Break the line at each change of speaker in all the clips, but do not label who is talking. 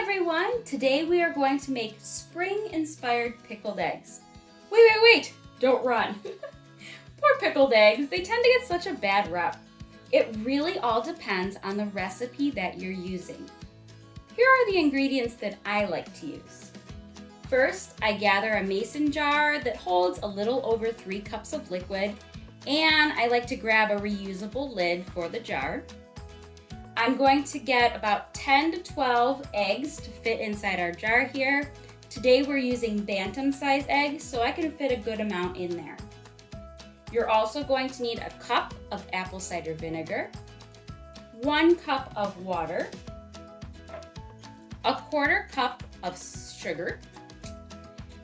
everyone! Today we are going to make spring-inspired pickled eggs. Wait! Don't run. Poor pickled eggs, they tend to get such a bad rep. It really all depends on the recipe that you're using. Here are the ingredients that I like to use. First, I gather a mason jar that holds a little over 3 cups of liquid, and I like to grab a reusable lid for the jar. I'm going to get about 10 to 12 eggs to fit inside our jar here. Today we're using bantam size eggs, so I can fit a good amount in there. You're also going to need a cup of apple cider vinegar, 1 cup of water, a 1/4 cup of sugar.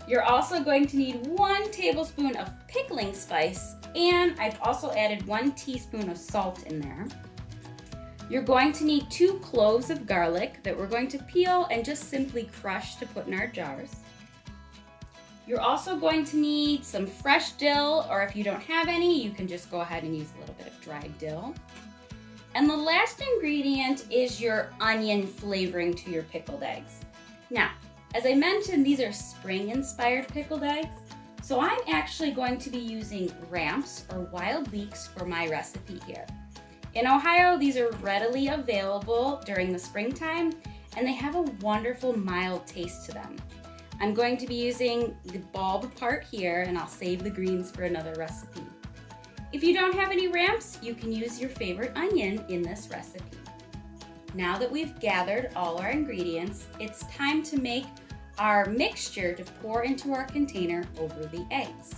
You're also going to need 1 tablespoon of pickling spice, and I've also added 1 teaspoon of salt in there. You're going to need 2 cloves of garlic that we're going to peel and just simply crush to put in our jars. You're also going to need some fresh dill, or if you don't have any, you can just go ahead and use a little bit of dried dill. And the last ingredient is your onion flavoring to your pickled eggs. Now, as I mentioned, these are spring-inspired pickled eggs, so I'm actually going to be using ramps or wild leeks for my recipe here. In Ohio, these are readily available during the springtime, and they have a wonderful mild taste to them. I'm going to be using the bulb part here, and I'll save the greens for another recipe. If you don't have any ramps, you can use your favorite onion in this recipe. Now that we've gathered all our ingredients, it's time to make our mixture to pour into our container over the eggs.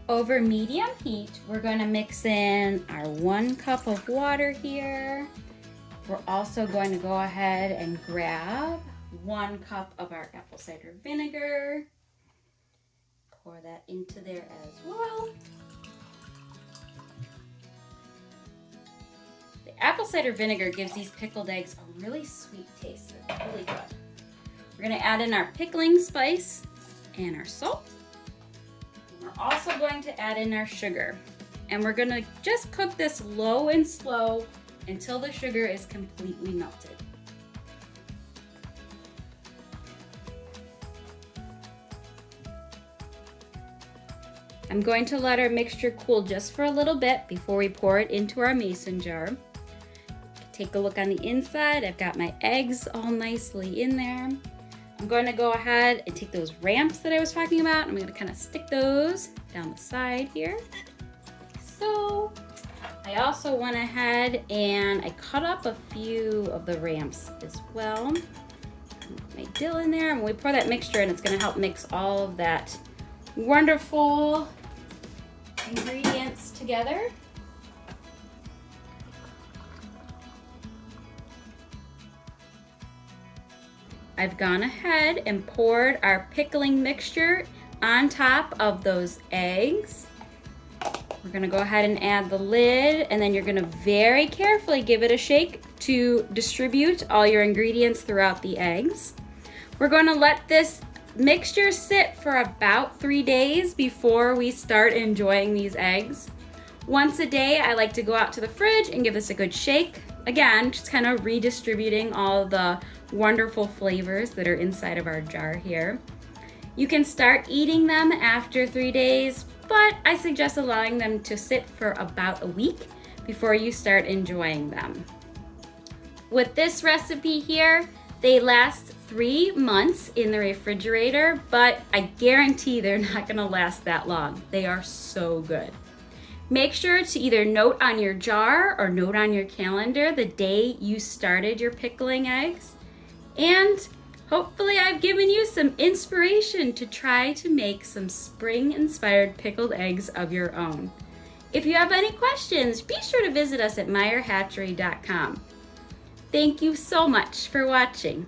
Over medium heat, we're going to mix in our 1 cup of water here. We're also going to go ahead and grab 1 cup of our apple cider vinegar. Pour that into there as well. The apple cider vinegar gives these pickled eggs a really sweet taste. It's really good. We're going to add in our pickling spice and our salt. We're also going to add in our sugar, and we're going to just cook this low and slow until the sugar is completely melted. I'm going to let our mixture cool just for a little bit before we pour it into our mason jar. Take a look on the inside. I've got my eggs all nicely in there. I'm going to go ahead and take those ramps that I was talking about. I'm going to kind of stick those down the side here. So I also went ahead and I cut up a few of the ramps as well. Put my dill in there, and when we pour that mixture in, it's going to help mix all of that wonderful ingredients together. I've gone ahead and poured our pickling mixture on top of those eggs. We're going to go ahead and add the lid, and then you're going to very carefully give it a shake to distribute all your ingredients throughout the eggs. We're going to let this mixture sit for about 3 days before we start enjoying these eggs. Once a day, I like to go out to the fridge and give this a good shake. Again, just kind of redistributing all the wonderful flavors that are inside of our jar here. You can start eating them after 3 days, but I suggest allowing them to sit for about a week before you start enjoying them. With this recipe here, they last 3 months in the refrigerator, but I guarantee they're not going to last that long. They are so good. Make sure to either note on your jar or note on your calendar the day you started your pickling eggs. And hopefully I've given you some inspiration to try to make some spring-inspired pickled eggs of your own. If you have any questions, be sure to visit us at meyerhatchery.com. Thank you so much for watching.